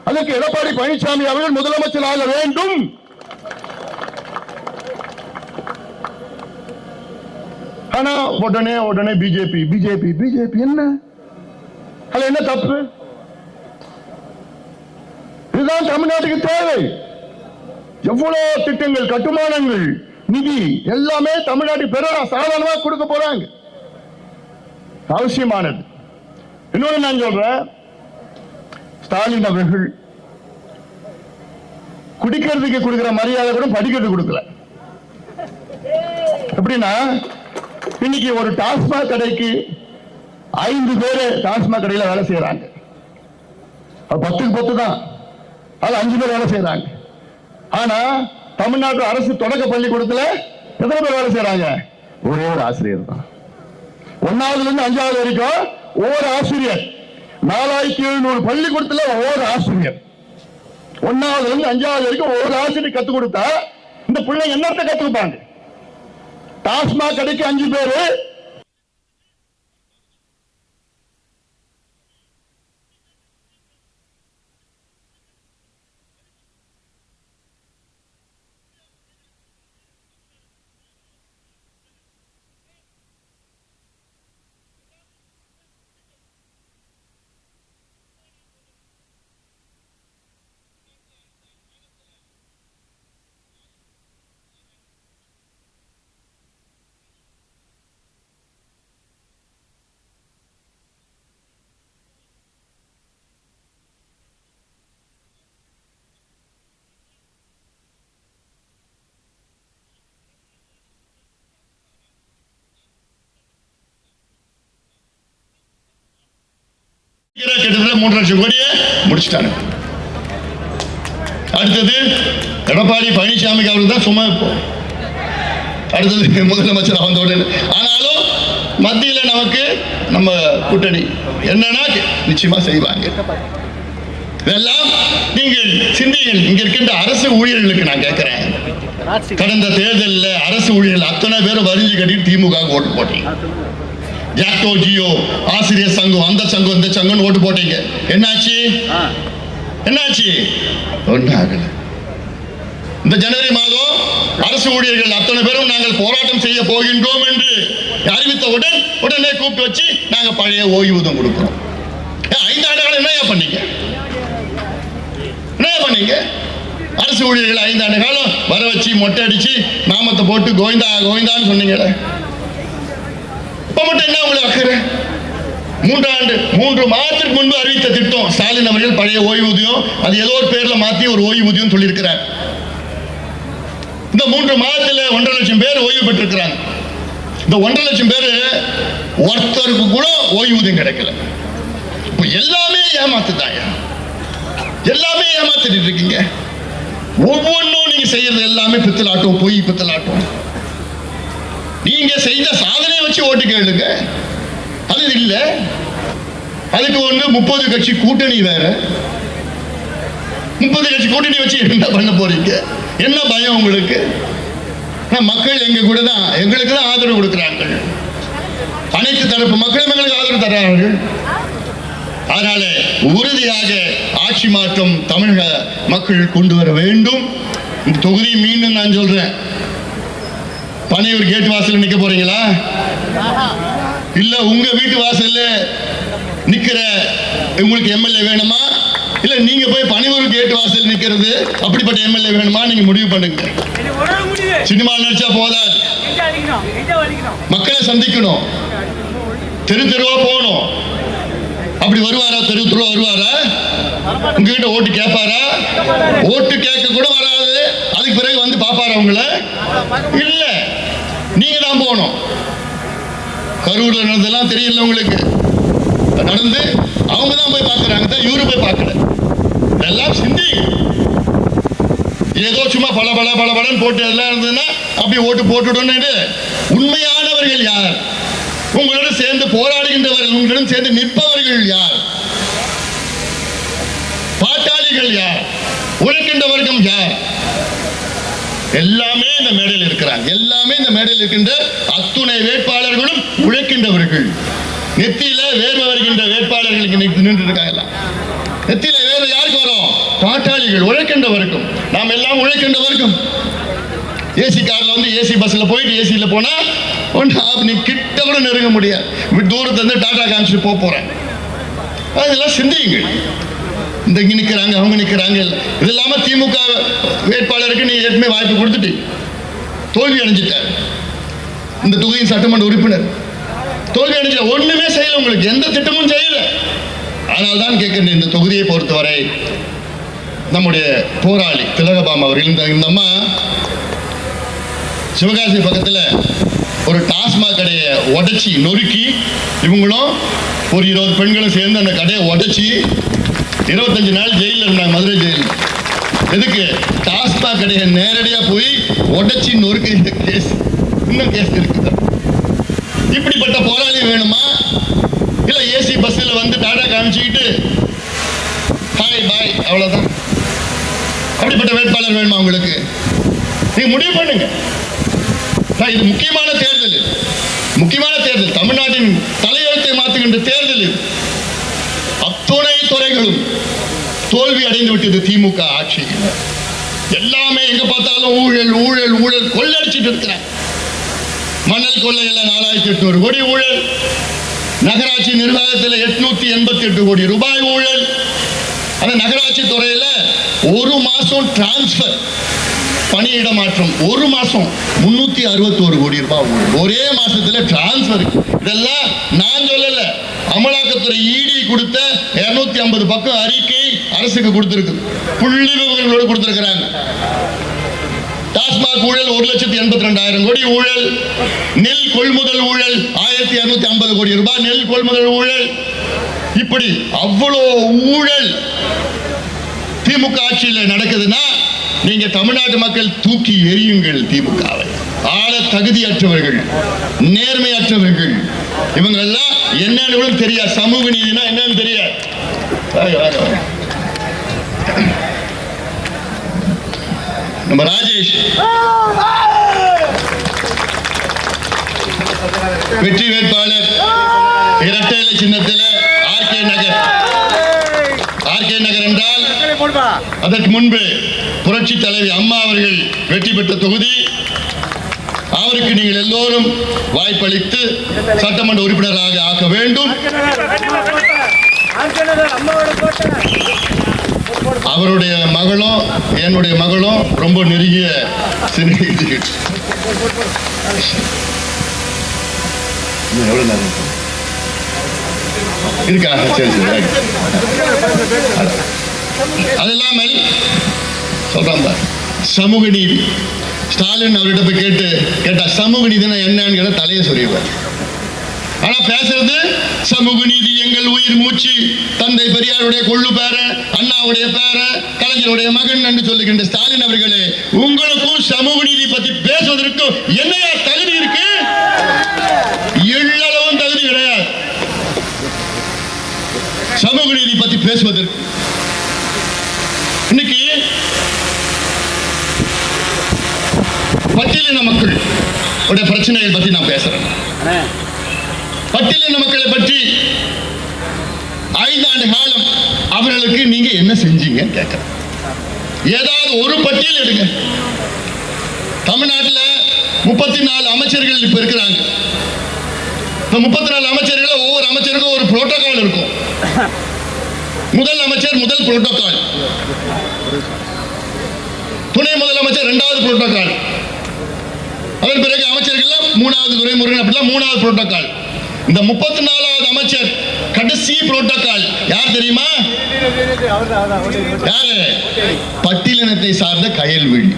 அதற்கு எடப்பாடி பழனிசாமி அவர்கள் முதலமைச்சர் ஆக வேண்டும். ஆனா உடனே பிஜேபி பிஜேபி பிஜேபி. என்ன அது? என்ன தப்பு? இதுதான் தமிழ்நாட்டுக்கு தேவை. எவ்வளவு திட்டங்கள், கட்டுமானங்கள், நிதி எல்லாமே தமிழ்நாட்டுக்கு பெறலாம், சாதாரணமா கொடுக்க போறாங்க. அவசியமானது. இன்னொன்று நான் சொல்றேன், ஸ்டாலின் அவர்கள் குடிக்கிறதுக்கு கொடுக்கிற மரியாதை கூட படிக்கிறது கொடுக்கல. எப்படின்னா, இன்னைக்கு ஒரு டாஸ்மாக் கடைக்கு 5 பேர் டாஸ்மாக் கடையில் வேலை செய்யறாங்க. 10க்கு 10 தான். அது 5 பேர் வேலை செய்யறாங்க. ஆனா தமிழ்நாட்டு அரசு தொடக்க பள்ளிக்கூடத்துல எத்தனை பேர் வேலை செய்யறாங்க? ஒரே ஒரு ஆசிரியர் தான். 1ஆவதுல இருந்து 5ஆவது வரைக்கும் ஒவ்வொரு ஆசிரியர். 4700 பள்ளிக்கூடத்துல ஒவ்வொரு ஆசிரியர். 1ஆவதுல இருந்து 5ஆவது வரைக்கும் ஒவ்வொரு ஆசிரியர் கத்துக் கொடுத்தா இந்த பிள்ளைங்க என்னத்தை கத்துக்கிட்டாங்க? டாஸ்மாக் கடைக்கு 5 பேரு,
திட்டத்தில் 3 லட்சம் கோடியை முடிச்சுட்டாங்க. அடுத்தது எடப்பாடி பழனிசாமிக்கு அவருக்கு தான் சும்மா இப்போ அடுத்தது முதலமைச்சர் வந்த உடனே. ஆனாலும் மத்தியில் நமக்கு நம்ம கூட்டணி என்னன்னா நிச்சயமா செய்வாங்க. இதெல்லாம் நீங்கள் சிந்திகள். இங்க இருக்கின்ற அரசு ஊழியர்களுக்கு நான் கேட்கிறேன், கடந்த தேர்தலில் அரசு ஊழியர்கள் அத்தனை பேரும் வரிஞ்சு கட்டிட்டு திமுக ஓட்டு போட்டீங்க. ஜாக்டோ ஜியோ ஆசிரியர் சங்கம் அந்த சங்கம் இந்த சங்கம் ஓட்டு போட்டீங்க. என்னாச்சு? ஒன்றும் ஆகல. இந்த ஜனவரி மாதம் அரசு ஊழியர்கள் அத்தனை பேரும் நாங்கள் போராட்டம் செய்ய போகின்றோம் என்று அறிவித்தவுடன் உடனே கூப்பிட்டு வச்சு நாங்கள் பழைய ஓய்வூதியம் கொடுக்கிறோம். 5 ஆண்டுகள் என்ன பண்ணீங்க? அரசு ஊழியர்கள் 5 ஆண்டு காலம் வர வச்சு மொட்டை அடிச்சு நாமத்தை போட்டு கோவிந்தா கோவிந்தான்னு சொன்னீங்க. இப்ப மட்டும் என்ன உங்களுக்கு அக்கறை? 3 மாதத்துக்கு முன்பு அறிவித்த திட்டம் ஸ்டாலின் அவர்கள் பழைய ஓய்வூதியம், அது ஏதோ ஒரு பேர்ல மாத்தி ஒரு ஓய்வூதியம் சொல்லியிருக்கிறார். இந்த 3 மாதத்துல 1.5 லட்சம் பேர் ஓய்வு பெற்றிருக்கிறாங்க. இந்த 1.5 லட்சம் பேர் ஒருத்தருக்கு கூட ஓய்வூதியம் கிடைக்கல. இப்ப எல்லாமே ஏமாத்துதாங்க, எல்லாமே ஏமாத்திட்டு இருக்கீங்க. ஒவ்வொன்றும் நீங்க செய்யறது எல்லாமே பித்தலாட்டம், பொய் பித்தலாட்டம். நீங்க செய்த சாதனையை வச்சு ஓட்டு கேளுங்க. அது இல்ல, அதுக்கு ஒண்ணு 30 கட்சி கூட்டணி வேற. 30 கட்சி கூட்டணி வச்சு என்ன பண்ண போறீங்க? என்ன பயம் உங்களுக்கு? மக்கள் எங்க கூட தான், எங்களுக்கு தான் ஆதரவு கொடுக்கிறாங்க. அனைத்து தரப்பு மக்களும் எங்களுக்கு ஆதரவு தர்றார்கள். அதனால உறுதியாக ஆட்சி மாற்றம் தமிழக மக்கள் கொண்டு வர வேண்டும். இந்த தொகுதி மீண்டும் நான் சொல்றேன், பனையூர் கேட்டு வாசல் நிக்க போறீங்களா? இல்ல உங்க வீட்டு வாசல்ல நிக்கிற உங்களுக்கு எம்எல்ஏ வேணுமா? இல்ல நீங்க போய் பனையூர் கேட்டு வாசல் நிக்கிறது அப்படிப்பட்ட எம்எல்ஏ வேணுமா? நீங்க முடிவு பண்ணுங்க. சினிமா நடிச்சா போதாது, மக்களை சந்திக்கணும், தெரு தெருவா போகணும். அப்படி வருவாரா? தெரு தெருவா வருவாரா? உங்ககிட்ட ஓட்டு கேட்பாரா? ஓட்டு கேட்க கூட வராது. அதுக்கு பிறகு வந்து பாப்பாரா உங்களை? இல்ல, நீங்க தான் போகணும். கரூர்ல நடந்ததெல்லாம் தெரியல உங்களுக்கு, நடந்து அவங்க தான் போய் பார்க்கறாங்க, இவரு போய் பார்க்கல. இதெல்லாம் சிந்தி. ஏதோ சும்மா பல பல பல பலன்னு போட்டு எல்லாம் இருந்ததுன்னா அப்படி ஓட்டு போட்டுடணும். உண்மையானவர்கள் யார்? உங்களுடன் சேர்ந்து போராடுகின்றவர்கள், உங்களுடன் சேர்ந்து நிற்பவர்கள் யார்? பாட்டாளிகள் யார்? உழைக்கின்ற வர்க்கம் யார்? எல்லாமே இந்த மேடையில் இருக்கிறாங்க. எல்லாமே இந்த மேடையில் இருக்கின்ற அத்துணை வேட்பாளர்களும் உழைக்கின்றவர்கள். நெத்தியில வேர்வை வருகின்ற வேட்பாளர்களுக்கு நின்று இருக்காங்க. நெத்தியில வேறு யாருக்கு வரும்? பாட்டாளிகள், உழைக்கின்ற வர்க்கம். நாம் எல்லாம் உழைக்கின்ற வர்க்கம். ஏசி கார்ல வந்து ஏசி பஸ்ல போயிட்டு ஏசியில போனா நீ கிட்ட கூட நெருங்க முடியாது. தூரத்துல இருந்து டாடா காமிச்சு போறேன். அதெல்லாம் சிந்தியுங்க. இந்த இங்க நிக்கிறாங்க, அவங்க நிக்கிறாங்க. இது இல்லாம திமுக வேட்பாளருக்கு நீ ஏற்கனவே வாய்ப்பு கொடுத்துட்டு தோல்வி அடைஞ்சிட்டார். இந்த தொகுதியின் சட்டமன்ற உறுப்பினர் தோல்வி அடைஞ்ச, ஒண்ணுமே செய்யல, உங்களுக்கு எந்த திட்டமும் செய்யல. அதனால்தான் கேட்கிறேன், இந்த தொகுதியை பொறுத்தவரை நம்முடைய போராளி திலகபாமா அவர்கள், இந்த அம்மா சிவகாசி பக்கத்துல ஒரு டாஸ்மாக் கடையை உடைச்சி நொறுக்கி, இவங்களும் ஒரு 20 பெண்களும் சேர்ந்து அந்த கடையை உடைச்சி 25 நாள் ஜெயிலில் இருந்தாங்க, மதுரை ஜெயிலில். எதுக்கு? டாஸ்மாக் கடையை நேரடியாக போய் உடைச்சி நொறுக்கிற கேஸ், இன்னும் கேஸ் இருக்குது. இப்படிப்பட்ட போராளி வேணுமா? இல்லை ஏசி பஸ்ஸில் வந்து டாடா காமிச்சுக்கிட்டு ஹாய் பாய் அவ்வளோதான், அப்படிப்பட்ட வேட்பாளர் வேணுமா உங்களுக்கு? நீங்க முடிவு பண்ணுங்க. இது முக்கியமான தேர்தல், முக்கியமான தேர்தல், தமிழ்நாட்டின் தலையெழுத்தை மாற்றுகின்ற தேர்தல். அத்துணை துறைகளும் தோல்வி அடைந்து விட்டது திமுக ஆட்சி. எல்லாமே எங்க பார்த்தாலும் ஊழல் ஊழல் ஊழல், கொள்ளடிச்சிட்டு இருக்கிறாங்க. மணல் கொள்ளையில 4800 கோடி ஊழல், நகராட்சி நிர்வாகத்தில் 888 கோடி ரூபாய் ஊழல். அந்த நகராட்சி துறையில ஒரு மாசம் டிரான்ஸ்பர், பணியிட மாற்றம், ஒரு மாசம் 361 கோடி ரூபாய் ஒரே மாசத்துல டிரான்ஸ்பர். இதெல்லாம் நான் சொல்லல, அமலாக்கத்துறை ஈடி கொடுத்த 250 பக்கம் அறிக்கை அரசுக்கு கொடுத்திருக்கு, புள்ளி விவரங்களோடு கொடுத்திருக்கிறாங்க. டாஸ்மாக் ஊழல் 1,82,000 கோடி ஊழல், நெல் கொள்முதல் ஊழல் 1,250 கோடி ரூபாய் நெல் கொள்முதல் ஊழல். இப்படி அவ்வளோ ஊழல் திமுக ஆட்சியில் நடக்குதுன்னா நீங்க தமிழ்நாட்டு மக்கள் தூக்கி எறியுங்கள். திமுகவை ஆள தகுதியற்றவர்கள், நேர்மையற்றவர்கள், இவங்க எல்லாம் என்னன்னு தெரியாது. சமூக நீதினா என்னன்னு தெரியாது. நம்ம ராஜேஷ் வெற்றி வேட்பாளர் இரட்டை இலை சின்னத்தில் ஆர்கே நகர். ஆர்கே நகர் என்றால் அதற்கு முன்பு புரட்சி தலைவி அம்மா அவர்கள் வெற்றி பெற்ற தொகுதி. அவருக்கு நீங்கள் எல்லோரும் வாய்ப்பளித்து சட்டமன்ற உறுப்பினராக ஆக்க வேண்டும். அவருடைய மகளும் என்னுடைய மகளும் ரொம்ப நெருங்கிய சிநேகிதிகள். எவ்வளவு நேரம் இருக்கா? சரி சரி. அது இல்லாமல் சொல்றாங்க சமூக நீதி. ஸ்டாலின் அவர்கிட்ட போய் கேட்டா சமூக நீதினா என்னன்னு தலையை சொல்லிடுவார். ஆனா பேசுறது சமூக நீதி எங்கள் உயிர் மூச்சு, தந்தை பெரியாருடைய கொள்ளு பேரன், அண்ணாவுடைய பேரன், கலைஞருடைய மகன் என்று சொல்லுகின்ற ஸ்டாலின் அவர்களே, உங்களுக்கும் சமூக நீதி பத்தி பேசுவதற்கும் என்னையா தகுதி இருக்கு? எள்ளளவும் தகுதி கிடையாது சமூக நீதி பத்தி பேசுவதற்கு. இன்னைக்கு பட்டியலின மக்கள் பிரச்சனைகளை பத்தி நான் பேசுறேன். பட்டியலின மக்களை பற்றி 5 ஆண்டு காலம் அவர்களுக்கு நீங்க என்ன செஞ்சீங்க கேட்கிறேன். ஏதாவது ஒரு பட்டியல் எடுங்க. தமிழ்நாட்டில் 34 அமைச்சர்கள் இப்ப இருக்கிறாங்க. இந்த 34 அமைச்சர்கள் ஒவ்வொரு அமைச்சருக்கும் ஒரு புரோட்டோகால் இருக்கும். முதல் அமைச்சர் முதல் புரோட்டோகால், துணை முதலமைச்சர் 2வது புரோட்டோகால், அதன் பிறகு அமைச்சர்கள் 3வது துறைமுருகன், அப்படிலாம் 3வது புரோட்டோகால். இந்த 34வது அமைச்சர் கடைசி புரோட்டோகால் யார் தெரியுமா? யாரு? பட்டியலினத்தை சார்ந்த கயல்விழி.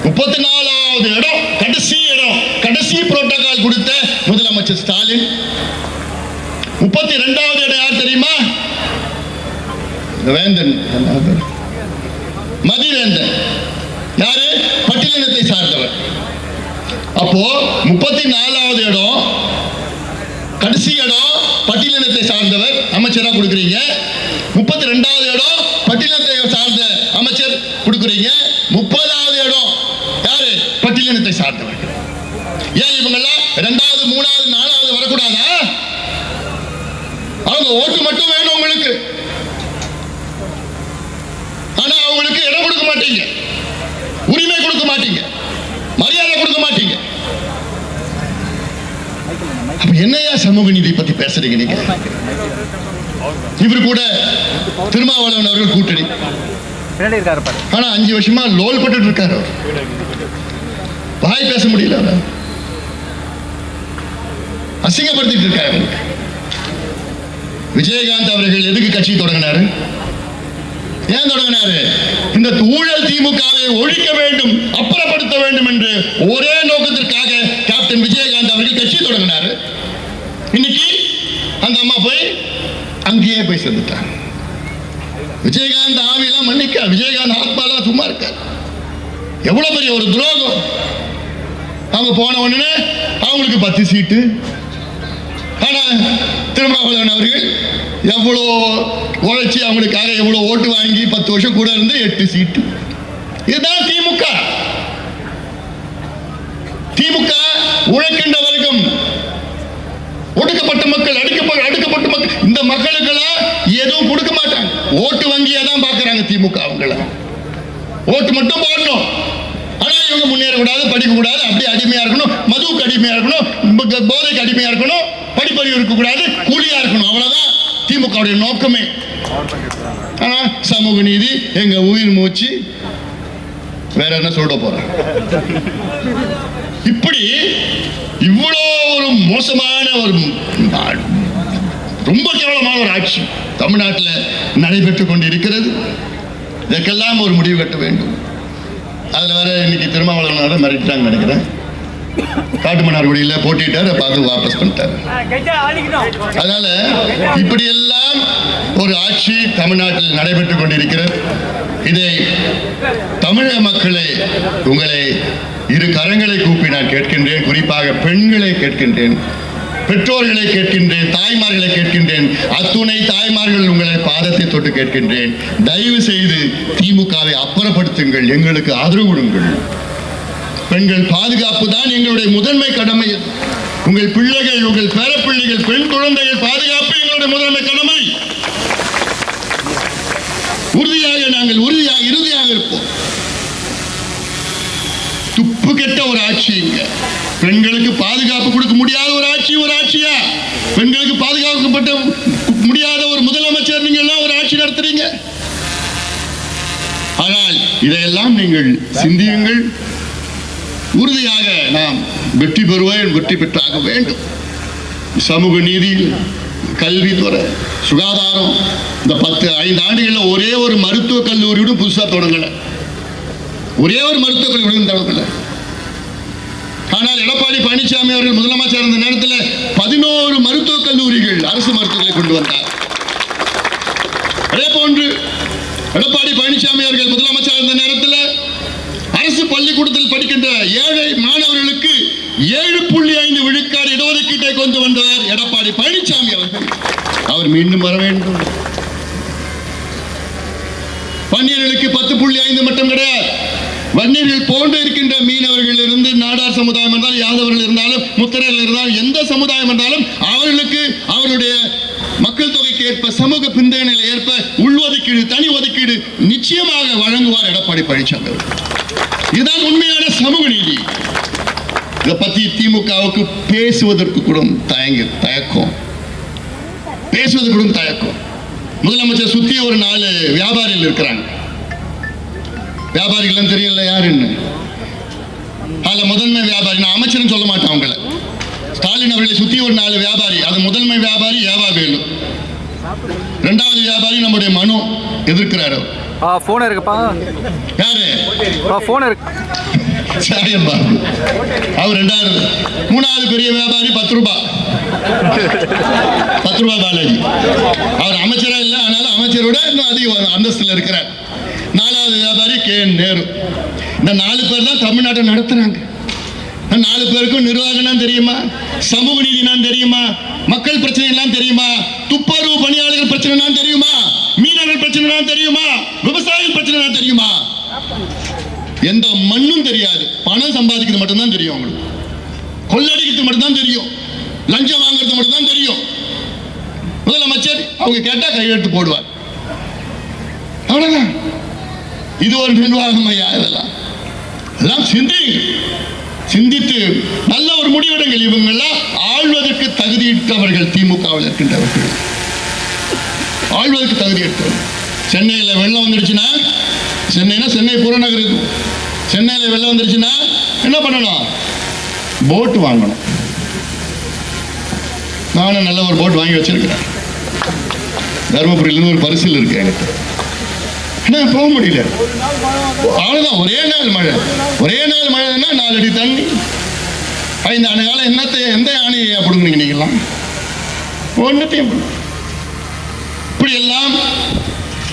34வது இடம், கடைசி புரோட்டோகால் கொடுத்த முதலமைச்சர் ஸ்டாலின். 32வது இடம் யார் தெரியுமா? வேந்தன், மதிவேந்தன். யாரு? பட்டியலினத்தை சார்ந்தவர். அப்போ 34வது இடம், கடைசி இடம் பட்டியலினத்தை சார்ந்தவர் அமைச்சரா கொடுக்குறீங்க. 32வது இடம் பட்டியலினத்தை சார்ந்த அமைச்சர் கொடுக்குறீங்க. 30வது இடம் யாரு? பட்டியலினத்தை சார்ந்தவர். ஏன் இவங்கெல்லாம் 2வது 3வது 4வது வரக்கூடாதா? அவங்க ஓட்டு மட்டும் வேணும் உங்களுக்கு. ஆனா அவங்களுக்கு இடம் கொடுக்க மாட்டீங்க, உரிமை கொடுக்க மாட்டீங்க, மரியாதை கொடுக்க மாட்டீங்க. என்னையா சமூக நீதி பத்தி பேசுறீங்க நீங்க? இவர் கூட திருமாவளவன் அவர்கள் கூட்டணி. ஆனா 5 வருஷமா லோல் பட்டு இருக்காரு. வாய் பேச முடியல, அசிங்கப்படுத்திட்டு இருக்காரு. விஜயகாந்த் அவர்கள் எதுக்கு கட்சி தொடங்கினாரு? ஏன் தொடங்கினாரு? இந்த ஊழல் திமுகவை ஒழிக்க வேண்டும், அப்புறப்படுத்த வேண்டும் என்று ஒரே நோக்கத்திற்காக கேப்டன் விஜயகாந்த் அவர்கள் கட்சி தொடங்கினாரு. இன்னைக்கு அந்த அம்மா போய் அங்கேயே போய் சேர்ந்துட்டாங்க. விஜயகாந்த் ஆவியெல்லாம் மன்னிக்க, விஜயகாந்த் ஆத்மாலாம் சும்மா இருக்காரு. எவ்வளவு பெரிய ஒரு துரோகம். அவங்க போன உடனே அவங்களுக்கு 10 சீட்டு. ஆனா திருமாவளவன் அவர்கள் எவ்வளோ உழைச்சி அவங்களுக்காக எவ்வளவு ஓட்டு வாங்கி 10 வருஷம் கூட இருந்து 8 சீட்டு. இதுதான் திமுக. திமுக உழைக்கின்ற வர்க்கம், ஒடுக்கப்பட்ட மக்கள், அடுக்கப்பட்ட மக்கள். இந்த மக்களுக்கெல்லாம் எதுவும் கொடுக்க மாட்டாங்க. ஓட்டு வங்கியை தான் பார்க்கறாங்க திமுக. அவங்கள ஓட்டு மட்டும் போடணும். ஆனா இவங்க முன்னேறக்கூடாது, படிக்கக்கூடாது, அப்படியே அடிமையா இருக்கணும், மதுவுக்கு அடிமையா இருக்கணும், போதைக்கு அடிமையா இருக்கணும், படிப்பறிவு இருக்கக்கூடாது, கூலியா இருக்கணும். அவ்வளவுதான் திமுகவுடைய நோக்கமே. ஆனா சமூக நீதி எங்க உயிர் மூச்சு. வேற என்ன சொல்ல போறேன்? இப்படி இவ்வளோ ஒரு மோசமான ஒரு ரொம்ப கேவலமான ஒரு ஆட்சி தமிழ்நாட்டில் நடைபெற்றுக் கொண்டிருக்கிறது. இதற்கெல்லாம் ஒரு முடிவு கட்ட வேண்டும். அதில் வேற இன்னைக்கு திருமாவளவனோட மிரட்டாங்க நினைக்கிறேன். காட்டுமன்னார்குடியில் போட்டிட்டார், பார்த்து வாபஸ் பண்ணிட்டார். அதனால இப்படியெல்லாம் ஒரு ஆட்சி தமிழ்நாட்டில் நடைபெற்றுக் கொண்டிருக்கிறது. இதை தமிழக மக்களை, உங்களை இரு கரங்களை கூப்பி நான் கேட்கின்றேன். குறிப்பாக பெண்களை கேட்கின்றேன், பெற்றோர்களை கேட்கின்றேன், தாய்மார்களை கேட்கின்றேன். அத்துணை தாய்மார்கள் உங்களை பாதத்தை தொட்டு கேட்கின்றேன். தயவு செய்து திமுகவை அப்புறப்படுத்துங்கள், எங்களுக்கு ஆதரவு கொடுங்கள். பெண்கள் பாதுகாப்பு தான் எங்களுடைய முதன்மை கடமை. உங்கள் பிள்ளைகள், உங்கள் பேரப்பிள்ளைகள், பெண் குழந்தைகள் பாதுகாப்பு எங்களுடைய முதன்மை கடமை. உறுதியாக நாங்கள் இறுதியாக இருப்போம். துப்பு கெட்ட ஒரு ஆட்சி இங்க. பெண்களுக்கு பாதுகாப்பு கொடுக்க முடியாத ஒரு ஆட்சியா? பெண்களுக்கு பாதுகாக்கப்பட்ட முடியாத ஒரு முதலமைச்சர் நீங்க எல்லாம் ஒரு ஆட்சி நடத்துறீங்க. ஆனால் இதையெல்லாம் நீங்கள் சிந்தியுங்கள். உறுதியாக நாம் வெற்றி பெறுவோம், வெற்றி பெற்றாக வேண்டும். சமூக நீதி, கல்வித்துறை, சுகாதாரம், இந்த 5 ஆண்டுகளில் ஒரே ஒரு மருத்துவக் கல்லூரியோடு புதுசாக தொடங்கல. ஒரே ஒரு மருத்துவக் கல்லூரியும் தொடங்கல. ஆனால் எடப்பாடி பழனிசாமி அவர்கள் முதலமைச்சர் இருந்த நேரத்தில் 11 மருத்துவக் கல்லூரிகள், அரசு மருத்துவர்களை கொண்டு வந்தார். அதே போன்று எடப்பாடி பழனிசாமி அவர்கள் முதலமைச்சர் இருந்த நேரத்தில் அரசு பள்ளிக்கூடத்தில் படிக்கின்ற ஏழை மாணவர்களுக்கு 7.5 விழுக்காடு இடஒதுக்கீட்டை கொண்டு வந்தவர் எடப்பாடி பழனிசாமி அவர்கள். அவர் மீண்டும் வர வேண்டும். வன்னியர்களுக்கு 10.5 மட்டும் கிடையாது. வன்னியர்கள் போன்று இருக்கின்ற மீனவர்கள் இருந்து, நாடார் சமுதாயம் இருந்தாலும், யாதவர்கள் இருந்தாலும், முத்திரைகள் இருந்தாலும், எந்த சமுதாயம் இருந்தாலும் அவர்களுக்கு அவருடைய மக்கள் தொகைக்கு ஏற்ப, சமூக பிந்தனையில் ஏற்ப உள்ஒதுக்கீடு, தனி ஒதுக்கீடு நிச்சயமாக வழங்குவார் எடப்பாடி பழனிசாமி அவர்கள். இதுதான் உண்மையான சமூக நீதி. இதை பத்தி திமுகவுக்கு பேசுவதற்கு கூட தயக்கம். முதலமைச்சர் சுத்தி ஒரு 4 வியாபாரிகள் இருக்கிறாங்க. வியாபாரிகள் தெரியல யாருன்னு. அதுல முதன்மை வியாபாரி, நான் அமைச்சர்னு சொல்ல மாட்டேன் அவங்கள. ஸ்டாலின் அவர்களை சுத்தி ஒரு 4 வியாபாரி. அது முதன்மை வியாபாரி ஏவாவேலு. 2வது வியாபாரி நம்முடைய மனு எதிர்க்கிறார்.
போன் இருக்குப்பா.
யாரு?
போன் இருக்கு.
சாயம்பா அவர் 2வது. 3வது பெரிய வியாபாரி 10 ரூபாய் பாலாஜி. அவர் அமைச்சரா இல்லை, ஆனாலும் அமைச்சரோட இன்னும் அதிக அந்தஸ்துல இருக்கிறார். 4வது வியாபாரி KN நேரு. இந்த 4 பேர் தான் தமிழ்நாட்டை நடத்துறாங்க. 4 பேருக்கும் நிர்வாகம் தெரியுமா? சமூக நீதி தெரியுமா? மக்கள் பிரச்சனை எல்லாம் தெரியுமா? துப்புரவு பணியாளர்கள் பிரச்சனை தெரியுமா? மீனவர்கள் பிரச்சனை தெரியுமா? விவசாயிகள் பிரச்சனை தெரியுமா? எந்த மண்ணும் தெரியாது. பணம் சம்பாதிக்கிறது மட்டும்தான் தெரியும் அவங்களுக்கு. கொள்ளடிக்கிறது மட்டும்தான் தெரியும். லஞ்சம் வாங்குறது மட்டும்தான் தெரியும். முதலமைச்சர் அவங்க கேட்டா கையெழுத்து போடுவார். அவ்வளவுதான். இது ஒரு நிர்வாகம் ஐயா. இதெல்லாம் சிந்தித்து நல்ல ஒரு முடிவெடுங்கள். இவங்க எல்லாம் ஆள்வதற்கு தகுதியிட்டவர்கள். திமுகவில் இருக்கின்றவர்கள் ஆள்வதற்கு தகுதியிட்டவர்கள். சென்னையில் வெள்ளம் வந்துடுச்சுன்னா, சென்னை புறநகர், சென்னையில் வெள்ளம் வந்துருச்சுன்னா என்ன பண்ணணும்? போட் வாங்கணும். நானும் நல்ல ஒரு போட் வாங்கி வச்சிருக்கிறேன். தருமபுரியிலிருந்து ஒரு பரிசில் இருக்கு எனக்கு. என்ன போக முடியல. அவ்வளவுதான். ஒரே நாள் மழைன்னா 4 அடி தண்ணி. 5 ஆண்டு காலம் எந்த யானையை பிடுங்குனீங்க நீங்களாம்? ஒன்றத்தையும். இப்படி எல்லாம்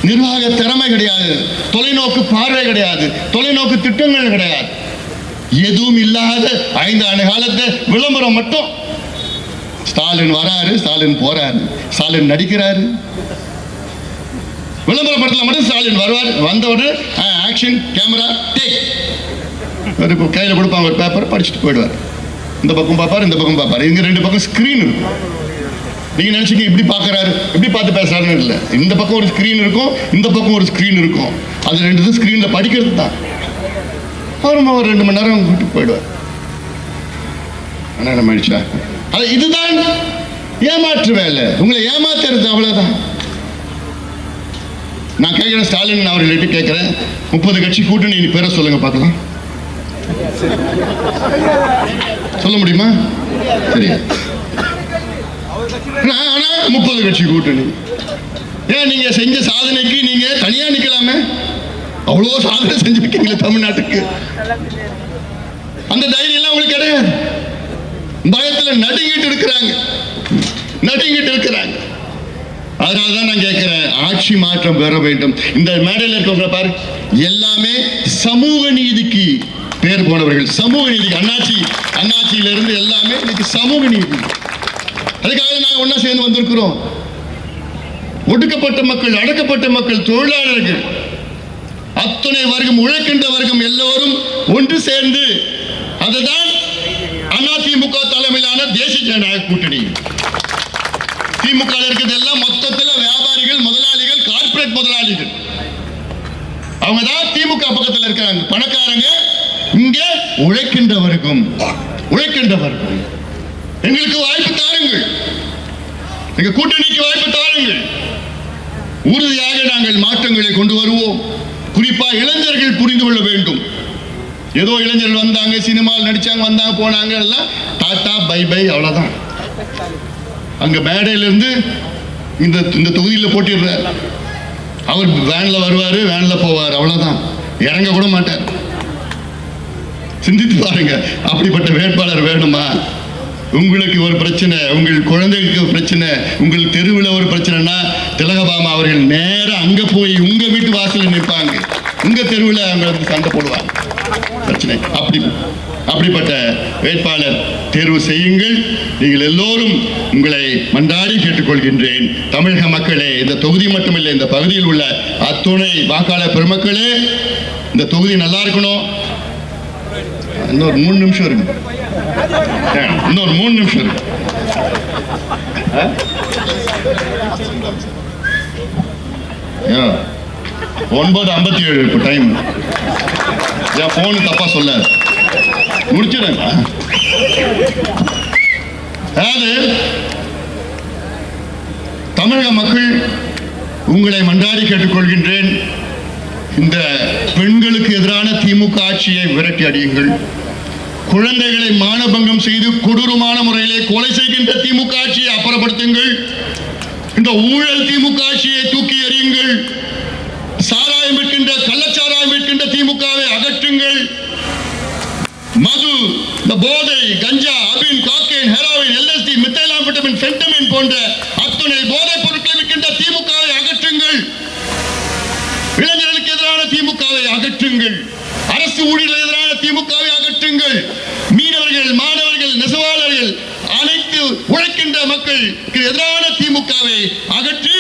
நிர்வாக திறமை கிடையாது, தொலைநோக்கு பார்வை கிடையாது, தொலைநோக்கு திட்டங்கள் கிடையாது. எதுவும் இல்லாத 5 ஆண்டு காலத்தை விளம்பரம் மட்டும். ஸ்டாலின் வராரு, ஸ்டாலின் போறாரு, ஸ்டாலின் நடிக்கிறாரு. விளம்பர படத்தில் மட்டும் ஸ்டாலின் வருவார். வந்தவுடனே ஆக்ஷன், கேமரா, டேக். கையில் கொடுப்பாங்க ஒரு பேப்பர், படிச்சுட்டு போயிடுவார். இந்த பக்கம் பார்ப்பார், இந்த பக்கம் பார்ப்பார். இங்க 2 பக்கம் ஸ்கிரீன் இருக்கும். நீங்க நினைச்சீங்க இப்படி பார்க்கறாரு, இப்படி பார்த்து பேசுறாருன்னு இல்லை. இந்த பக்கம் ஒரு ஸ்கிரீன் இருக்கும், இந்த பக்கம் ஒரு ஸ்கிரீன் இருக்கும். அது 2 ஸ்கிரீன்ல படிக்கிறது தான். அவர் ஒரு 2 மணி நேரம் வீட்டுக்கு போயிடுவார். நேரம் ஆயிடுச்சா? இதுதான் ஏமாற்று வேலை. உங்களை ஏமாத்துறது, அவ்வளவுதான். நான் கேட்கிறேன், ஸ்டாலின் அவர்களிட்ட கேட்கிறேன், 30 கட்சி கூட்டணி நீ பேரை சொல்லுங்க பார்க்கலாம். சொல்ல முடியுமா? சரி. ஆனா 30 கட்சி கூட்டணி. ஏன் நீங்க செஞ்ச சாதனைக்கு நீங்க தனியா நிக்கலாமே? அவ்வளோ சாதனை செஞ்சிருக்கீங்களே தமிழ்நாட்டுக்கு. அந்த தைரியம் எல்லாம் உங்களுக்கு கிடையாது. பயத்துல நடுங்கிட்டு இருக்கிறாங்க. அதனாலதான் நான் கேட்கிறேன், ஆட்சி மாற்றம் பெற வேண்டும். இந்த மேடையில் இருக்கவங்க பாரு, எல்லாமே சமூக நீதிக்கு பேர் போனவர்கள். சமூக நீதி அண்ணாச்சியில இருந்து எல்லாமே இன்னைக்கு சமூக நீதி. அதுக்காக நாங்கள் ஒன்னா சேர்ந்து வந்திருக்கிறோம். ஒடுக்கப்பட்ட மக்கள், அடக்கப்பட்ட மக்கள், தொழிலாளர்கள், அத்தனை வர்க்கம், உழைக்கின்ற வர்க்கம் எல்லோரும் ஒன்று சேர்ந்து, அதுதான் அதிமுக தலைமையிலான தேசிய ஜனநாயக கூட்டணி. திமுக இருக்கிறது எல்லாம் மொத்தத்தில் வியாபாரிகள், முதலாளிகள், கார்ப்பரேட் முதலாளிகள். அவங்க தான் திமுக பக்கத்தில் இருக்காங்க. பணக்காரங்க இங்க உழைக்கின்றவர்க்கும். எங்களுக்கு வாய்ப்பு தாருங்கள், எங்க கூட்டணிக்கு வாய்ப்பு தாருங்கள். உறுதியாக நாங்கள் மாற்றங்களை கொண்டு வருவோம். குறிப்பா இளைஞர்கள் புரிந்து கொள்ள வேண்டும். ஏதோ இளைஞர்கள் வந்தாங்க, சினிமாவில் நடிச்சாங்க, வந்தாங்க போனாங்க, எல்லாம் டாடா பை பை, அவ்வளவுதான். அங்க மேடையிலிருந்து இந்த தொகுதியில் போட்டிடுறார். அவர் வேன்ல வருவாரு, வேன்ல போவார், அவ்வளவுதான். இறங்க கூட மாட்டார். சிந்தித்து பாருங்க, அப்படிப்பட்ட வேட்பாளர் வேணுமா? உங்களுக்கு ஒரு பிரச்சனை, உங்கள் குழந்தைகளுக்கு ஒரு பிரச்சனை, உங்கள் தெருவில் ஒரு பிரச்சனைனா திலகபாமா அவர்கள் நேரம் அங்க போய் உங்க வீட்டு வாசலில் நிற்பாங்க, உங்க தெருவில் அவங்க சண்டை போடுவாங்க. பிரச்சனை அப்படிப்பட்ட வேட்பாளர் தேர்வு செய்யுங்கள். நீங்கள் எல்லோரும் உங்களை மன்றாடி கேட்டுக்கொள்கின்றேன். தமிழக மக்களே, இந்த தொகுதி மட்டுமில்லை, இந்த பகுதியில் உள்ள அத்துணை வாக்காளர் பெருமக்களே, இந்த தொகுதி நல்லா இருக்கணும். இன்னொரு 3 நிமிஷம் இருக்கு. 9:57 இப்போ டைம். என் போன் தப்பா சொல்ல முடிச்சிடுங்க. அதாவது தமிழக மக்கள் உங்களை மன்றாடி கேட்டுக்கொள்கின்றேன். இந்த பெண்களுக்கு எதிரான திமுக ஆட்சியை விரட்டி அடியுங்கள். குழந்தைகளை மானபங்கம் செய்து கொடூரமான முறையிலே கொலை செய்கின்ற திமுக ஆட்சியை அப்புறப்படுத்துங்கள். இந்த ஊழல் திமுக ஆட்சியை தூக்கி எறியுங்கள். சாராயம் விற்கின்ற, கள்ளச்சாராயம் விற்கின்ற திமுகவை அகற்றுங்கள். மது, இந்த போதை, கஞ்சா, அபின், காக்கைன், ஹெரோயின், LSD, மித்தைலாம்பெட்டமின், ஃபென்டமின் போன்ற அத்துணை போதைப் பொருட்களை விற்கின்ற திமுகவை அகற்றுங்கள். இளைஞர்களுக்கு எதிரான திமுகவை அகற்றுங்கள். அரசு ஊழியர்களுக்கு எதிரான திமுகவை அகற்றுங்கள். மீனவர்கள், மாணவர்கள், நெசவாளர்கள், அனைத்து உழைக்கின்ற மக்களுக்கு எதிரான திமுகவை அகற்றி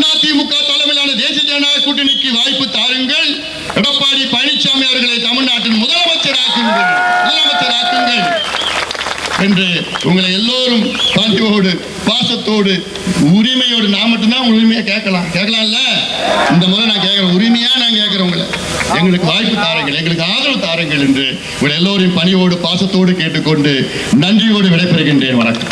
அதிமுக தலைமையிலான தேசிய ஜனநாயக கூட்டணிக்கு வாய்ப்பு தாருங்கள். எடப்பாடி பழனிசாமி அவர்களை தமிழ்நாட்டின் முதலமைச்சராக்குங்கள் என்று உங்களை எல்லோரும் பணிவோடு, பாசத்தோடு, உரிமையோடு, நான் மட்டும்தான் உங்க உரிமையை கேட்கலாம்ல. இந்த முறை நான் கேட்கிறேன், உரிமையா நான் கேட்கிறேன் உங்களை. எங்களுக்கு வாய்ப்பு தாருங்கள், எங்களுக்கு ஆதரவு தாருங்கள் என்று உங்களை எல்லோரையும் பணியோடு, பாசத்தோடு கேட்டுக்கொண்டு நன்றியோடு விடைபெறுகின்றேன். வணக்கம்.